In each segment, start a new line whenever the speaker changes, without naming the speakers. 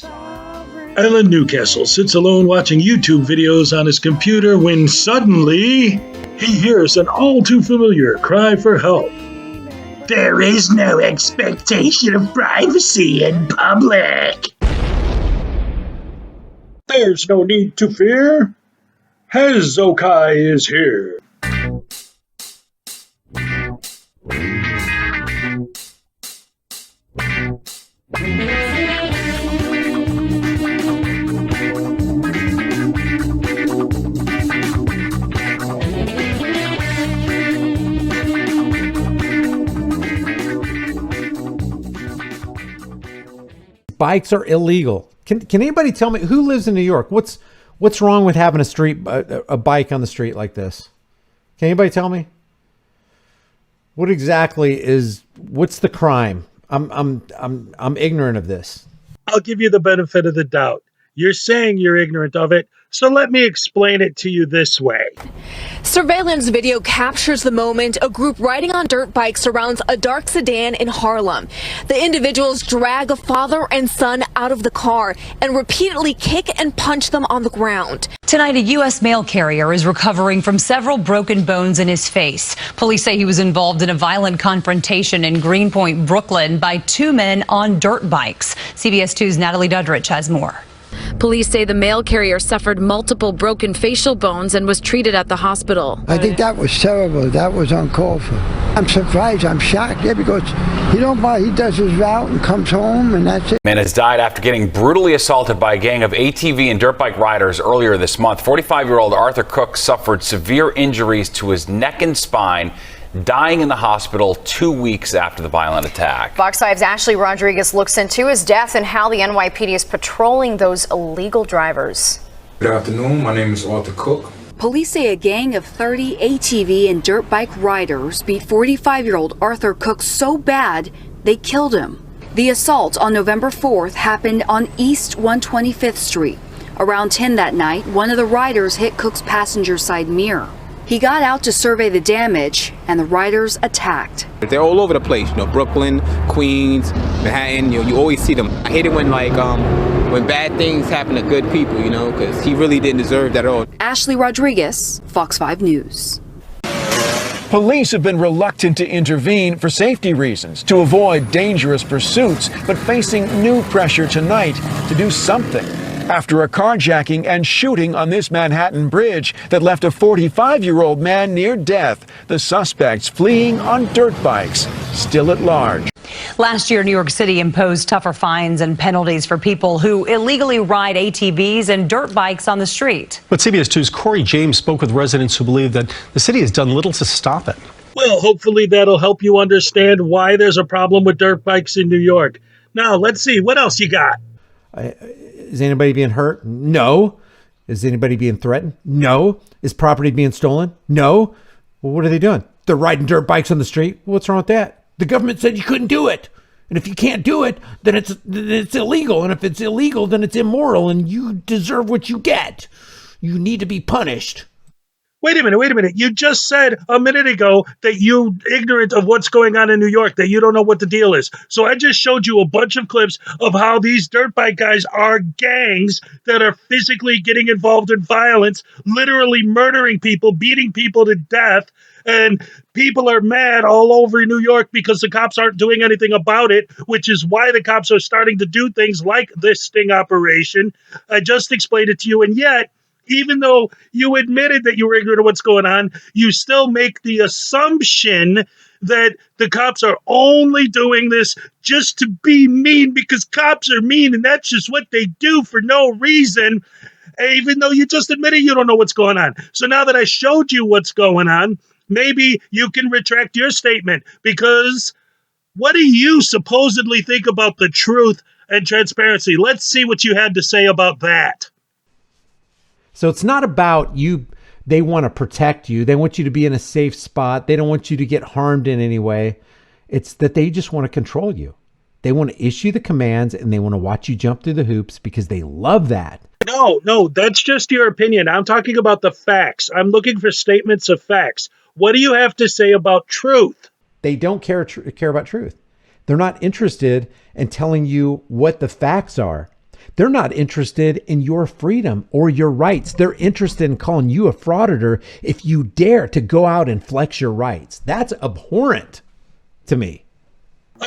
Alan Newcastle sits alone watching YouTube videos on his computer when suddenly he hears an all too familiar cry for help.
There is no expectation of privacy in public.
There's no need to fear. Hezokai is here.
Bikes are illegal. Can anybody tell me who lives in New York? What's wrong with having a bike on the street like this? Can anybody tell me? What's the crime? I'm ignorant of this.
I'll give you the benefit of the doubt. You're saying you're ignorant of it, so let me explain it to you this way.
Surveillance video captures the moment a group riding on dirt bikes surrounds a dark sedan in Harlem. The individuals drag a father and son out of the car and repeatedly kick and punch them on the ground.
Tonight, a U.S. mail carrier is recovering from several broken bones in his face. Police say he was involved in a violent confrontation in Greenpoint, Brooklyn, by two men on dirt bikes. CBS 2's Natalie Dudrich has more.
Police say the mail carrier suffered multiple broken facial bones and was treated at the hospital.
I think that was terrible. That was uncalled for. I'm surprised. I'm shocked. Yeah, because he does his route and comes home, and that's it.
Man has died after getting brutally assaulted by a gang of ATV and dirt bike riders earlier this month. 45-year-old Arthur Cook suffered severe injuries to his neck and spine, dying in the hospital 2 weeks after the violent attack.
Fox 5's Ashley Rodriguez looks into his death and how the NYPD is patrolling those illegal drivers.
Good afternoon. My name is Arthur Cook.
Police say a gang of 30 ATV and dirt bike riders beat 45-year-old Arthur Cook so bad they killed him. The assault on November 4th happened on East 125th Street. Around 10 that night, one of the riders hit Cook's passenger side mirror. He got out to survey the damage, and the riders attacked.
They're all over the place, Brooklyn, Queens, Manhattan, you always see them. I hate it when bad things happen to good people, because he really didn't deserve that at all.
Ashley Rodriguez, Fox 5 News.
Police have been reluctant to intervene for safety reasons, to avoid dangerous pursuits, but facing new pressure tonight to do something. After a carjacking and shooting on this Manhattan bridge that left a 45-year-old man near death, the suspects fleeing on dirt bikes, still at large.
Last year, New York City imposed tougher fines and penalties for people who illegally ride ATVs and dirt bikes on the street.
But CBS 2's Corey James spoke with residents who believe that the city has done little to stop it.
Well, hopefully that'll help you understand why there's a problem with dirt bikes in New York. Now, let's see. What else you got?
Is anybody being hurt? No. Is anybody being threatened? No. Is property being stolen? No. Well, what are they doing? They're riding dirt bikes on the street. What's wrong with that? The government said you couldn't do it. And if you can't do it, then it's illegal. And if it's illegal, then it's immoral. And you deserve what you get. You need to be punished.
Wait a minute. You just said a minute ago that you're ignorant of what's going on in New York, that you don't know what the deal is. So I just showed you a bunch of clips of how these dirt bike guys are gangs that are physically getting involved in violence, literally murdering people, beating people to death. And people are mad all over New York because the cops aren't doing anything about it, which is why the cops are starting to do things like this sting operation. I just explained it to you. And yet, even though you admitted that you were ignorant of what's going on, you still make the assumption that the cops are only doing this just to be mean because cops are mean and that's just what they do for no reason, even though you just admitted you don't know what's going on. So now that I showed you what's going on, maybe you can retract your statement, because what do you supposedly think about the truth and transparency? Let's see what you had to say about that.
So it's not about you. They want to protect you. They want you to be in a safe spot. They don't want you to get harmed in any way. It's that they just want to control you. They want to issue the commands and they want to watch you jump through the hoops because they love that.
No, that's just your opinion. I'm talking about the facts. I'm looking for statements of facts. What do you have to say about truth?
They don't care about truth. They're not interested in telling you what the facts are. They're not interested in your freedom or your rights. They're interested in calling you a frauditor if you dare to go out and flex your rights. That's abhorrent to me.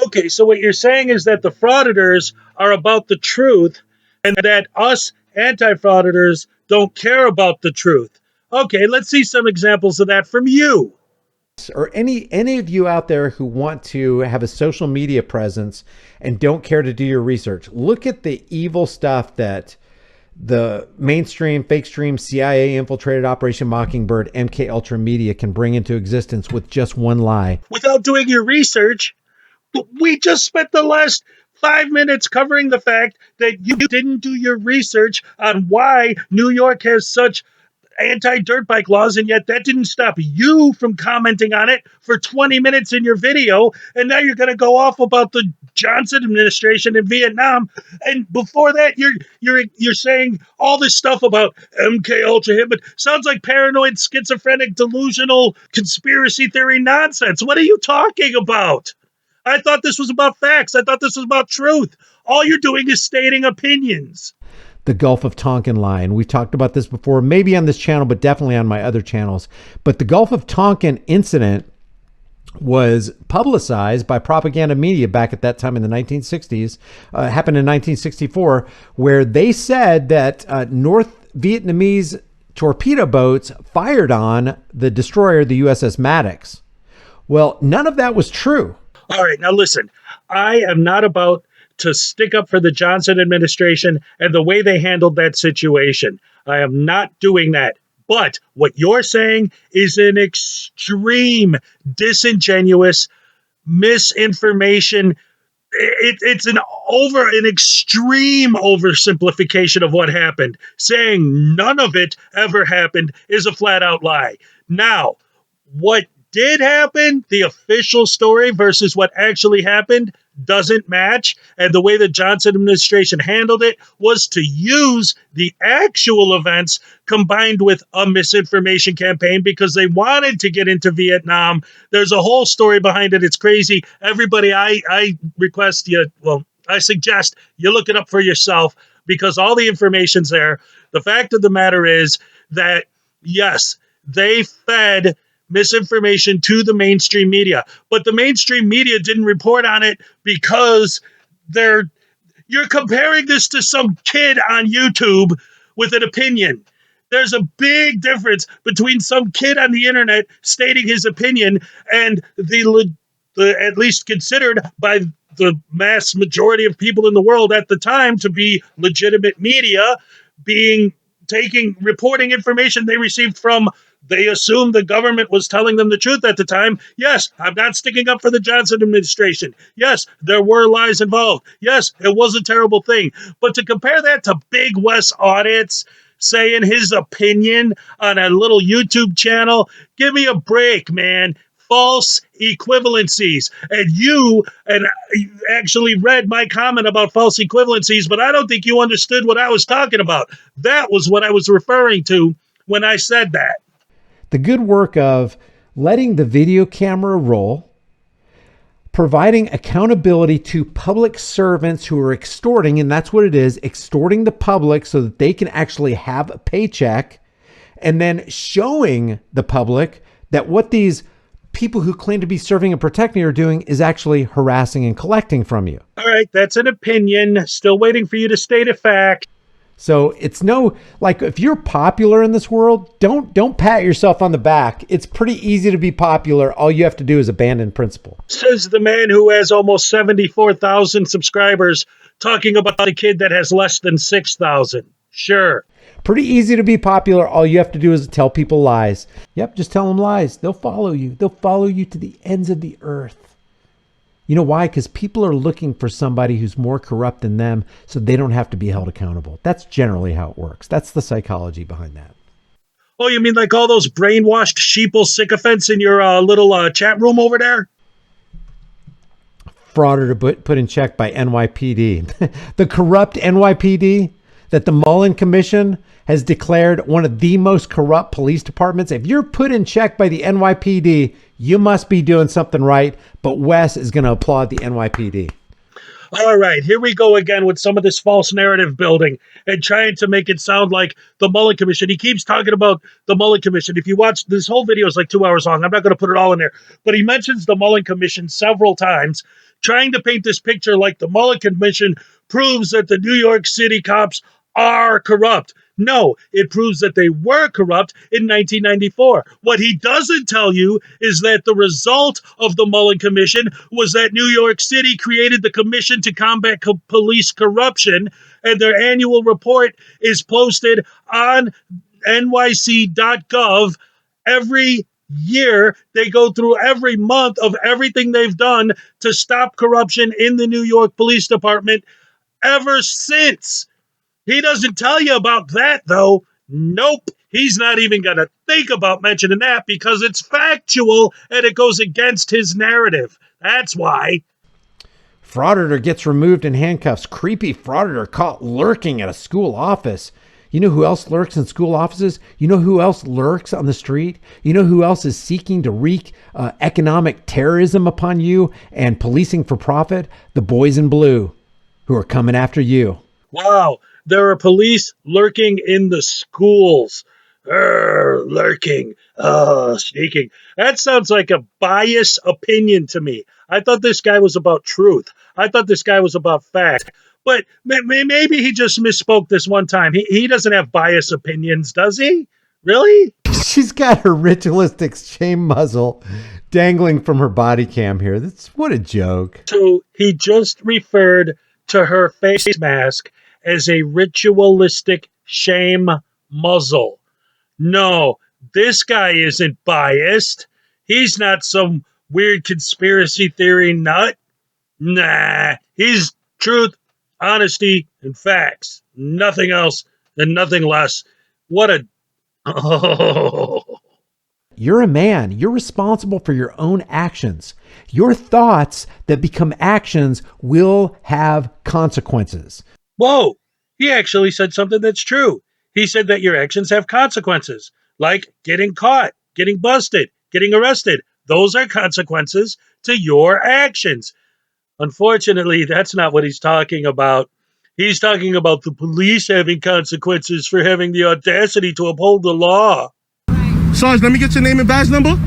Okay, so what you're saying is that the frauditors are about the truth and that us anti-frauditors don't care about the truth. Okay, let's see some examples of that from you.
Or any of you out there who want to have a social media presence and don't care to do your research, look at the evil stuff that the mainstream, fake stream, CIA infiltrated Operation Mockingbird, MK Ultra media can bring into existence with just one lie.
Without doing your research, we just spent the last 5 minutes covering the fact that you didn't do your research on why New York has such anti-dirt bike laws, and yet that didn't stop you from commenting on it for 20 minutes in your video, and now you're going to go off about the Johnson administration in Vietnam, and before that you're saying all this stuff about MK Ultra hit, but sounds like paranoid, schizophrenic, delusional conspiracy theory nonsense. What are you talking about? I thought this was about facts. I thought this was about truth. All you're doing is stating opinions.
The Gulf of Tonkin line. We've talked about this before, maybe on this channel, but definitely on my other channels. But the Gulf of Tonkin incident was publicized by propaganda media back at that time in the 1960s, happened in 1964, where they said that North Vietnamese torpedo boats fired on the destroyer, the USS Maddox. Well, none of that was true.
All right, now listen, I am not about to stick up for the Johnson administration and the way they handled that situation. I am not doing that. But what you're saying is an extreme, disingenuous misinformation. It's an extreme oversimplification of what happened. Saying none of it ever happened is a flat out lie. Now, what did happen, the official story versus what actually happened, doesn't match. And the way the Johnson administration handled it was to use the actual events combined with a misinformation campaign because they wanted to get into Vietnam. There's a whole story behind it. It's crazy. Everybody, I request you, I suggest you look it up for yourself because all the information's there. The fact of the matter is that, yes, they fed misinformation to the mainstream media, but the mainstream media didn't report on it because you're comparing this to some kid on YouTube with an opinion. There's a big difference between some kid on the internet stating his opinion and the at least considered by the mass majority of people in the world at the time to be legitimate media reporting information they received from. They assumed the government was telling them the truth at the time. Yes, I'm not sticking up for the Johnson administration. Yes, there were lies involved. Yes, it was a terrible thing. But to compare that to Big West audits, saying his opinion on a little YouTube channel, give me a break, man. False equivalencies. And you actually read my comment about false equivalencies, but I don't think you understood what I was talking about. That was what I was referring to when I said that.
The good work of letting the video camera roll, providing accountability to public servants who are extorting, and that's what it is, extorting the public so that they can actually have a paycheck, and then showing the public that what these people who claim to be serving and protecting are doing is actually harassing and collecting from you.
All right, that's an opinion. Still waiting for you to state a fact.
So it's if you're popular in this world, don't pat yourself on the back. It's pretty easy to be popular. All you have to do is abandon principle.
Says the man who has almost 74,000 subscribers talking about a kid that has less than 6,000. Sure.
Pretty easy to be popular. All you have to do is tell people lies. Yep, just tell them lies. They'll follow you. They'll follow you to the ends of the earth. You know why? Because people are looking for somebody who's more corrupt than them so they don't have to be held accountable. That's generally how it works. That's the psychology behind that.
Oh, you mean like all those brainwashed sheeple sycophants in your little chat room over there?
Frauditor put in check by NYPD. The corrupt NYPD that the Mullen Commission has declared one of the most corrupt police departments. If you're put in check by the NYPD, you must be doing something right. But Wes is going to applaud the NYPD.
All right, here we go again with some of this false narrative building and trying to make it sound like the Mullen Commission. He keeps talking about the Mullen Commission. If you watch this whole video, is like 2 hours long. I'm not going to put it all in there, but he mentions the Mullen Commission several times, trying to paint this picture like the Mullen Commission proves that the New York City cops are corrupt. No, it proves that they were corrupt in 1994. What he doesn't tell you is that the result of the Mullen Commission was that New York City created the Commission to Combat Police Corruption, and their annual report is posted on nyc.gov every year. They go through every month of everything they've done to stop corruption in the New York Police Department ever since. He doesn't tell you about that, though. Nope. He's not even going to think about mentioning that because it's factual and it goes against his narrative. That's why.
Frauditor gets removed in handcuffs. Creepy frauditor caught lurking at a school office. You know who else lurks in school offices? You know who else lurks on the street? You know who else is seeking to wreak economic terrorism upon you and policing for profit? The boys in blue who are coming after you.
Wow. There are police lurking in the schools. Lurking. Sneaking. That sounds like a biased opinion to me. I thought this guy was about truth. I thought this guy was about fact. But maybe he just misspoke this one time. He doesn't have biased opinions, does he? Really?
She's got her ritualistic shame muzzle dangling from her body cam here. What a joke.
So he just referred to her face mask as a ritualistic shame muzzle. No, this guy isn't biased. He's not some weird conspiracy theory nut. Nah, he's truth, honesty, and facts. Nothing else and nothing less. What a... Oh.
You're a man. You're responsible for your own actions. Your thoughts that become actions will have consequences.
Whoa, he actually said something that's true. He said that your actions have consequences, like getting caught, getting busted, getting arrested. Those are consequences to your actions. Unfortunately, that's not what he's talking about. He's talking about the police having consequences for having the audacity to uphold the law.
Sarge, let me get your name and badge number.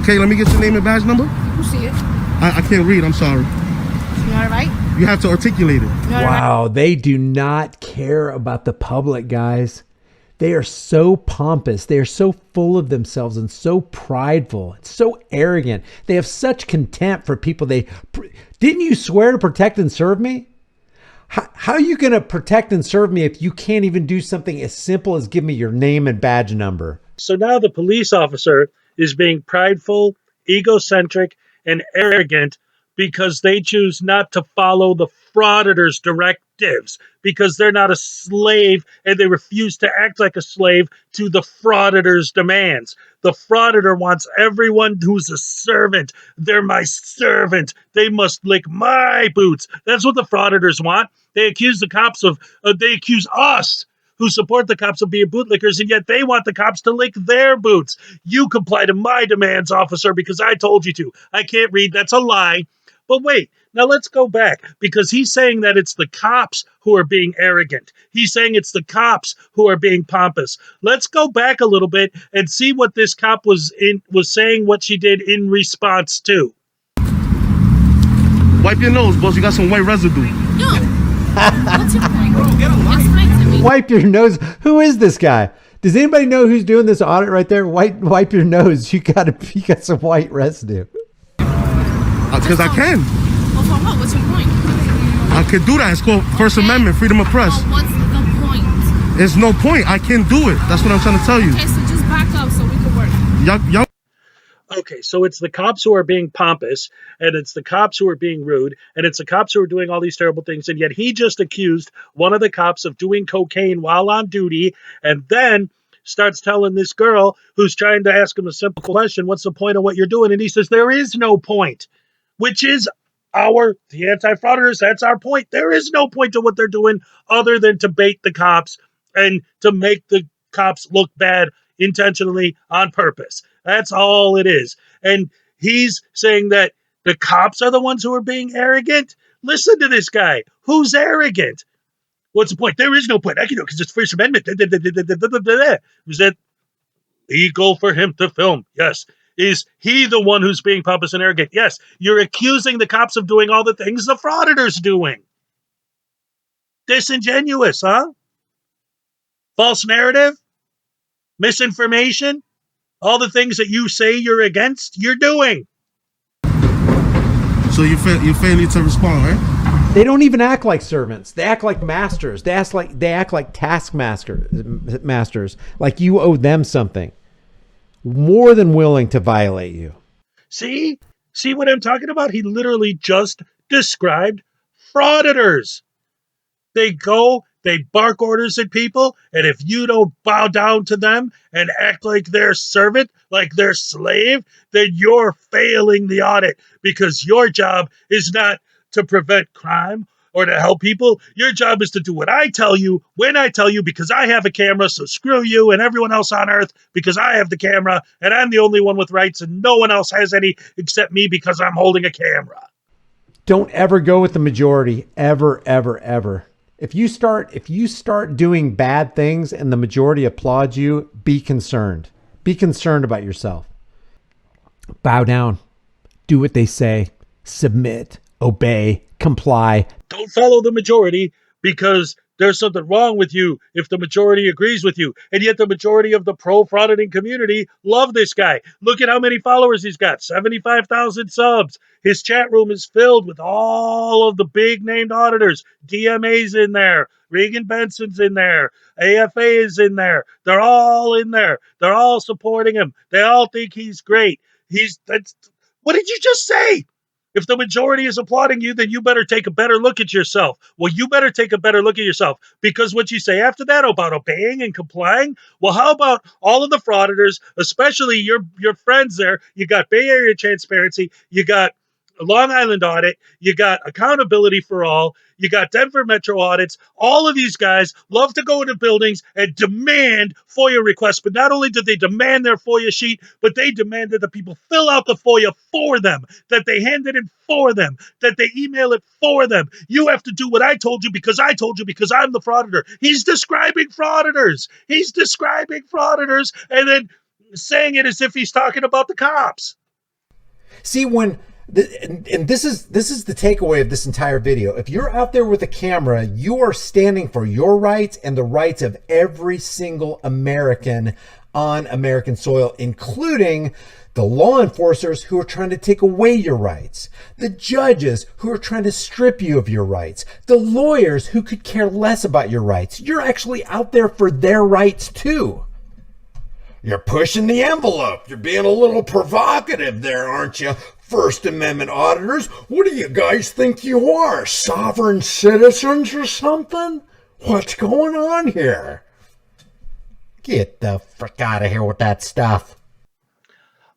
Okay, let me get your name and badge number.
You see it?
I can't read, I'm sorry.
You all right?
You have to articulate it.
Wow, they do not care about the public, guys. They are so pompous. They are so full of themselves and so prideful. It's so arrogant. They have such contempt for people. Didn't you swear to protect and serve me? How are you going to protect and serve me if you can't even do something as simple as give me your name and badge number?
So now the police officer is being prideful, egocentric, and arrogant because they choose not to follow the Frauditors' directives, because they're not a slave and they refuse to act like a slave to the Frauditors' demands. The Frauditor wants everyone who's a servant. They're my servant. They must lick my boots. That's what the Frauditors want. They accuse the cops of, they accuse us who support the cops of being bootlickers, and yet they want the cops to lick their boots. You comply to my demands, officer, because I told you to. I can't read. That's a lie. But wait, now let's go back, because he's saying that it's the cops who are being arrogant. He's saying it's the cops who are being pompous. Let's go back a little bit and see what this cop was saying, what she did in response to.
Wipe your nose, boss. You got some white residue.
No. What's your point? Explain to me.
Wipe your nose. Who is this guy? Does anybody know who's doing this audit right there? Wipe your nose. You got some white residue.
Because I can.
Well, for what? What's your point?
I can do that. It's called First Amendment, freedom of press.
Well, what's the point?
There's no point. I can do it. That's what I'm trying to tell you.
Okay, so just back up so we can work.
Okay, so it's the cops who are being pompous, and it's the cops who are being rude, and it's the cops who are doing all these terrible things, and yet he just accused one of the cops of doing cocaine while on duty, and then starts telling this girl who's trying to ask him a simple question, what's the point of what you're doing? And he says, there is no point, which is the anti-frauditors, that's our point. There is no point to what they're doing other than to bait the cops and to make the cops look bad intentionally on purpose. That's all it is. And he's saying that The cops are the ones who are being arrogant. Listen to this guy. Who's arrogant? What's the point? There is no point. I can do it because it's First Amendment. Was it legal for him to film? Yes. Is he the one who's being pompous and arrogant? Yes. You're accusing the cops of doing all the things the Frauditor's doing. Disingenuous, huh? False narrative? Misinformation? All the things that you say you're against, you're doing.
So you're failing to respond, right?
They don't even act like servants. They act like masters. They act like taskmasters. Like you owe them something. More than willing to violate you.
See what I'm talking about? He literally just described frauditors. They go, they bark orders at people, and if you don't bow down to them and act like their servant, like their slave, then you're failing the audit, because your job is not to prevent crime or to help people. Your job is to do what I tell you, when I tell you, because I have a camera, so screw you and everyone else on earth, because I have the camera, and I'm the only one with rights, and no one else has any except me because I'm holding a camera.
Don't ever go with the majority, ever, ever, ever. If you start doing bad things and the majority applauds you, be concerned. Be concerned about yourself. Bow down. Do what they say. Submit. Obey. Comply.
Don't follow the majority, because there's something wrong with you if the majority agrees with you. And yet the majority of the pro-frauditing community love this guy. Look at how many followers he's got. 75,000 subs. His chat room is filled with all of the big named auditors. DMA's in there. Regan Benson's in there. AFA is in there. They're all in there. They're all supporting him. They all think he's great. What did you just say? If the majority is applauding you, then you better take a better look at yourself. Well, you better take a better look at yourself, because what you say after that about obeying and complying, well, how about all of the frauditors, especially your friends there? You got Bay Area Transparency, you got Long Island Audit, you got Accountability for All, you got Denver Metro Audits. All of these guys love to go into buildings and demand FOIA requests, but not only do they demand their FOIA sheet, but they demand that the people fill out the FOIA for them, that they hand it in for them, that they email it for them. You have to do what I told you because I told you, because I'm the frauditor. He's describing frauditors. He's describing frauditors and then saying it as if he's talking about the cops.
See, and this is the takeaway of this entire video. If you're out there with a camera, you are standing for your rights and the rights of every single American on American soil, including the law enforcers who are trying to take away your rights, the judges who are trying to strip you of your rights, the lawyers who could care less about your rights. You're actually out there for their rights too. You're pushing the envelope. You're being a little provocative there, aren't you? First Amendment auditors, what do you guys think you are? Sovereign citizens or something? What's going on here? Get the frick out of here with that stuff.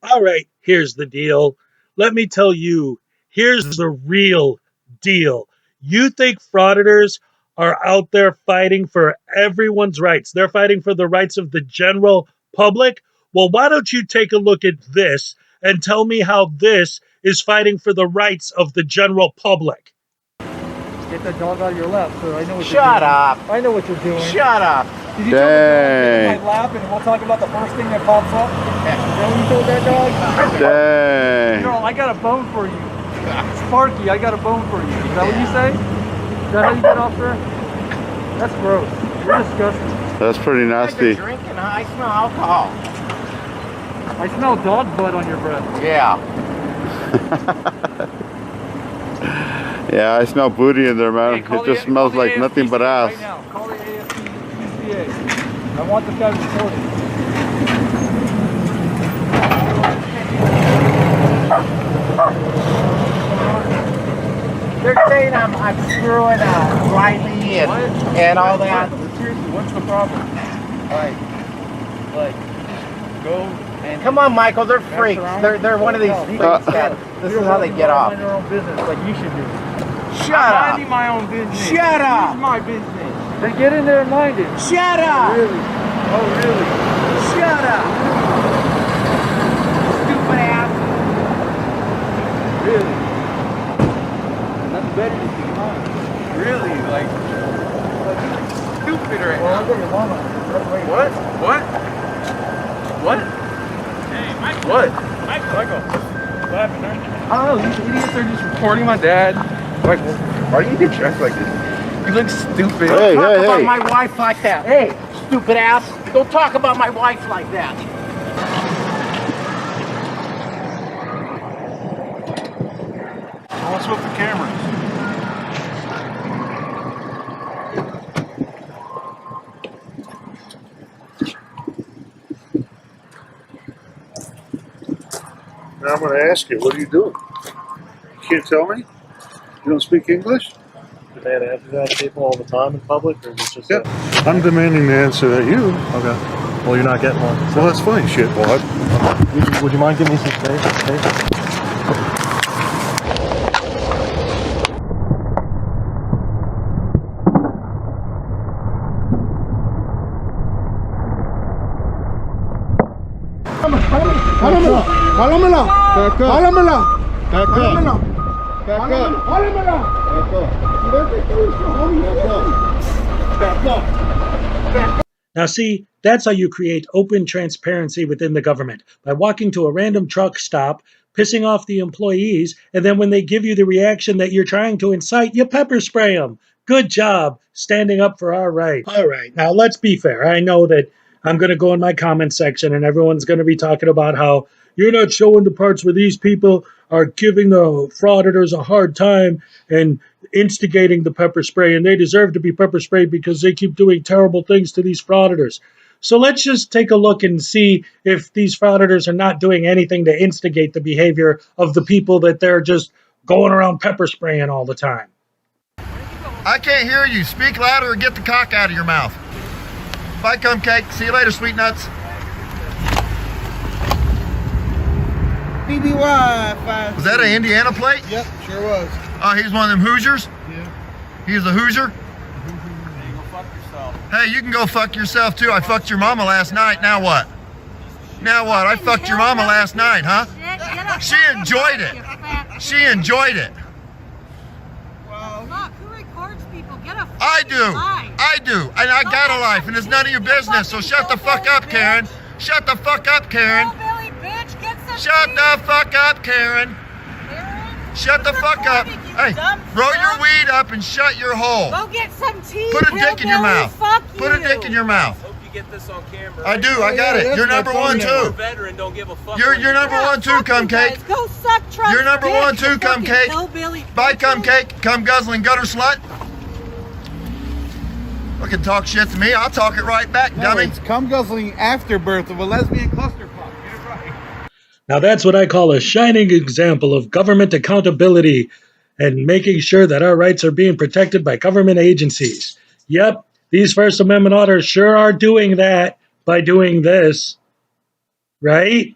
All right, here's the deal. Let me tell you, here's the real deal. You think frauditors are out there fighting for everyone's rights? They're fighting for the rights of the general public? Well, why don't you take a look at this and tell me how this is fighting for the rights of the general public?
Get that dog out of your lap, sir. I know what you're doing.
Shut up.
I know what you're doing.
Shut up.
Did you tell the dog to get in my lap and we'll talk about the first thing that pops up? Is that what you told that dog?
Dang.
Girl, I got a bone for you. Sparky, I got a bone for you. Is that what you say? Is that how you get off there? That's gross. You're disgusting.
That's pretty nasty.
Drinking, I smell alcohol. I smell dog blood on your breath.
Yeah. Yeah, I smell booty in there, man.
Hey,
it just smells like nothing but ass.
Right now. Call the ASPCA. I want this guy reported.
They're saying I'm screwing Riley and all that.
Seriously, what's the problem? Like, go and
come on, Michael. They're freaks. They're one of these freaks that this is how they get off.
Mind their own business, like you should do.
Shut up.
I'm minding my own business.
Shut up.
This is my business. Then get in there and mind it.
Shut up.
Really? Oh, really?
Shut up. Stupid ass.
Really?
better than me, huh? Really? Like stupid right now. What? What? What? Hey, Michael. What? Michael. What happened there? I don't know. These idiots are just recording my dad. Like, why do you get dressed like this? You look stupid.
Don't talk about my wife like that. Hey, stupid ass. Don't talk about my wife like that.
What's with the cameras?
Now I'm going to ask you, what are you doing? You can't tell me? You don't speak English?
Demand answers out of people all the time in public, or is it just?
Yeah. I'm demanding the answer that you.
Okay. Well, you're not getting one.
Well, that's fine, shitwad.
Would you mind giving me some space?
Jálamela. Jálamela. Jálamela.
Now, see, that's how you create open transparency within the government, by walking to a random truck stop, pissing off the employees, and then when they give you the reaction that you're trying to incite, you pepper spray them. Good job standing up for our rights. All right, now let's be fair. I know that I'm going to go in my comment section and everyone's going to be talking about how you're not showing the parts where these people are giving the frauditors a hard time and instigating the pepper spray, and they deserve to be pepper sprayed because they keep doing terrible things to these frauditors. So let's just take a look and see if these frauditors are not doing anything to instigate the behavior of the people that they're just going around pepper spraying all the time.
I can't hear you. Speak louder or get the cock out of your mouth. Bye, cum cake. See you later, sweet nuts.
BBY.
Was that an Indiana plate?
Yep, sure was.
Oh, he's one of them Hoosiers?
Yeah.
He's a Hoosier?
Hey, go fuck yourself.
Hey, you can go fuck yourself too. I fucked your mama last night. Now what? Now what? I fucked your mama last night, huh? She enjoyed it. She enjoyed it.
Look, who records people? Get a
I do. I do. And I got a life, and it's none of your business. So shut the fuck up, Karen. Shut the fuck up, Karen. Shut the fuck up, Karen. Shut the fuck up. Hey, roll your weed up and shut your hole.
Go get some tea.
Put a dick in your mouth. Put a dick in your mouth.
Hope you get this on camera.
I do. I got it. You're number one too.
Veteran, don't give a fuck.
You're number one too, cum cake.
Go suck Trump's
You're number
dick,
one too, cum cake. Bye, cum cake. Cum guzzling gutter slut. Fucking talk shit to me. I'll talk it right back, dummy.
It's cum guzzling afterbirth of a lesbian clusterfuck.
Now that's what I call a shining example of government accountability and making sure that our rights are being protected by government agencies. Yep, these First Amendment auditors sure are doing that by doing this. Right?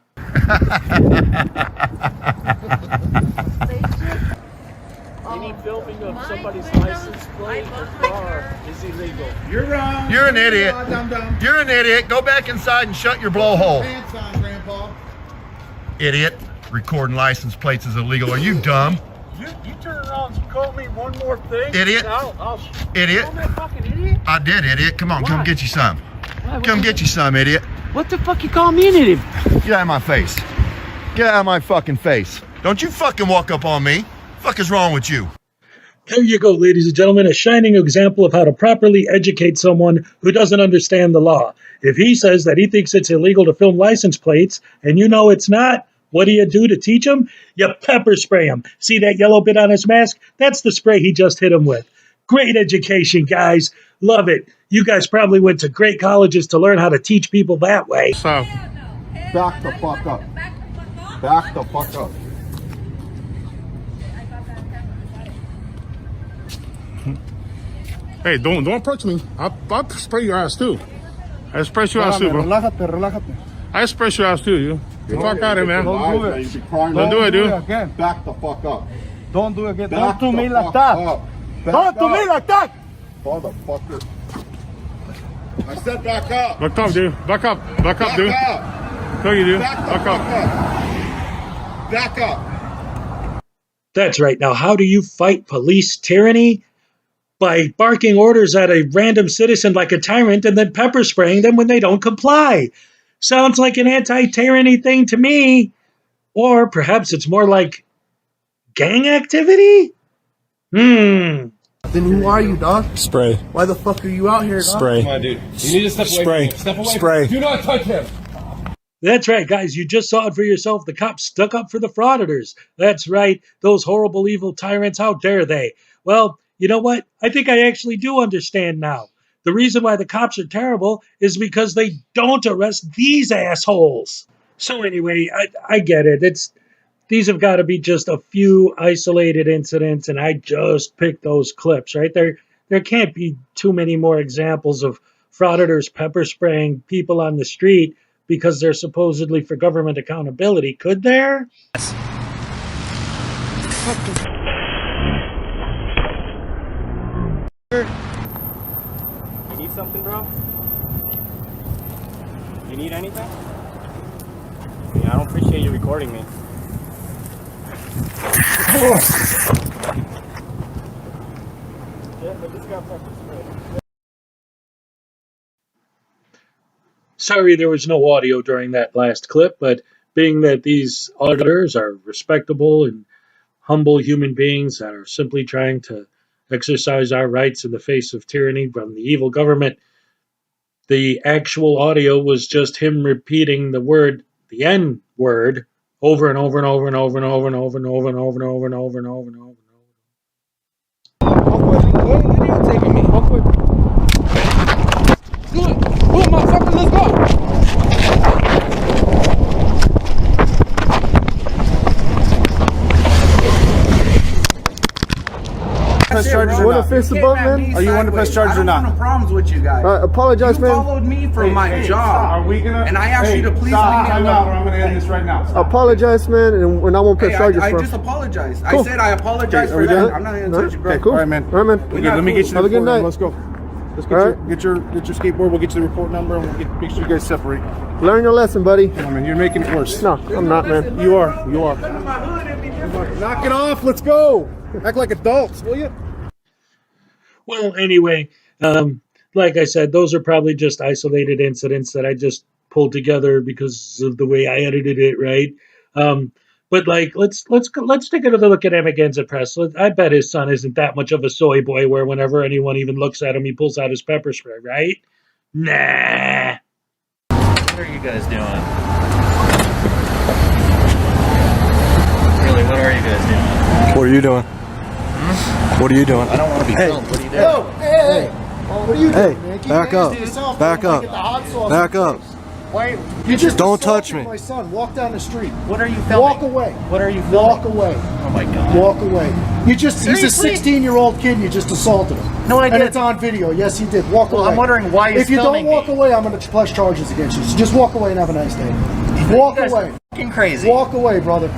Any filming of somebody's license plate or car is illegal.
You're wrong. You're an idiot. You're an idiot. Go back inside and shut your blowhole.
Pants on, Grandpa.
Idiot. Recording license plates is illegal. Are you dumb?
You turn around and call me one more thing.
Idiot. Idiot.
Call me a fucking idiot.
I did, idiot. Come on, come get you some.
Why?
Come get you some, idiot.
What the fuck you call me an idiot?
Get out of my face. Get out of my fucking face. Don't you fucking walk up on me. Fuck is wrong with you?
There you go, ladies and gentlemen, a shining example of how to properly educate someone who doesn't understand the law. If he says that he thinks it's illegal to film license plates, and you know it's not, what do you do to teach him? You pepper spray him. See that yellow bit on his mask? That's the spray he just hit him with. Great education, guys. Love it. You guys probably went to great colleges to learn how to teach people that way.
So,
back the fuck up. Back the fuck up.
hey, don't approach me. I'll spray your ass too. I spray your ass too, bro.
Relájate.
I spray your ass too, you. Get the fuck out of here, man.
Don't do it.
Don't do it, dude.
Again. Back the fuck up.
Don't do it again.
Back
Don't do me
the
like
fuck
that.
up. Back
Don't do me
up.
like that.
Motherfucker. I said back up.
Back up, dude. Back up. Back up, dude.
Back up.
No, you do.
Back the
Back
fuck
up.
up. Back up.
That's right. Now, how do you fight police tyranny? By barking orders at a random citizen like a tyrant and then pepper spraying them when they don't comply. Sounds like an anti-tyranny thing to me. Or perhaps it's more like gang activity?
Then who are you, dog?
Spray.
Why the fuck are you out here, dog?
Spray.
Come on, dude.
You need to step away from him. Step away. Spray.
Do not touch him.
That's right, guys. You just saw it for yourself. The cops stuck up for the frauditors. That's right. Those horrible, evil tyrants. How dare they? Well, you know what? I think I actually do understand now. The reason why the cops are terrible is because they don't arrest these assholes. So anyway, I get it. These have got to be just a few isolated incidents, and I just picked those clips, right? There can't be too many more examples of frauditors pepper spraying people on the street because they're supposedly for government accountability, could there?
You need something, bro? You need anything? Yeah, I don't appreciate you recording me. Yeah, but this got pepper spray.
Sorry there was no audio during that last clip, but being that these auditors are respectable and humble human beings that are simply trying to exercise our rights in the face of tyranny from the evil government, the actual audio was just him repeating the N word, over and over and over and over and over and over and over and over and over and over and over and over.
What are you taking me? Do it! Move, motherfucker, let's go!
Press charges or not? Fist the bump, man? Are you want to press charges or not?
I don't have no problems with you guys.
Apologize,
you
man.
followed me for my job.
Are we gonna?
And I asked you to please leave me
alone. I'm gonna end this right now. Apologize, man, and I won't press charges.
I just apologized.
Cool.
I said I apologize for that. I'm not gonna touch you, bro.
Okay, cool. All right, man. All right, man.
Let me get you the
Have a good night.
Let's go. Let's get your skateboard. We'll get you the report number, and we'll make sure you guys separate.
Learn your lesson, buddy.
Come on, man. You're making it worse.
No, I'm not, man.
You are. Knock it off. Let's go. Act like adults, will you?
Well, anyway, like I said, those are probably just isolated incidents that I just pulled together because of the way I edited it, right? But like, let's take another look at Amiganza Press. I bet his son isn't that much of a soy boy where whenever anyone even looks at him, he pulls out his pepper spray, right? Nah.
What are you guys doing? Really, what are you guys doing?
What are you doing? What are you doing?
I don't want to be filmed. What are you doing?
Yo, hey. What are you doing, man? Keep
back
your
up.
hands to yourself,
Back
bro.
up.
Get the hot sauce
Back
on
up.
your face. Why? You just
Don't touch
assaulted
me.
My son, walk down the street.
What are you filming?
Walk away.
What are you filming?
Walk away.
Oh my god.
Walk away. He's a
Seriously?
16-year-old kid. You just assaulted him.
No, I
And
didn't.
it's on video. Yes, he did. Walk
Well,
away.
I'm wondering why he's
If you don't
filming
walk
me.
away, I'm going to press charges against you. So just walk away and have a nice day. Walk
You guys
away.
are fucking crazy.
Walk away, brother.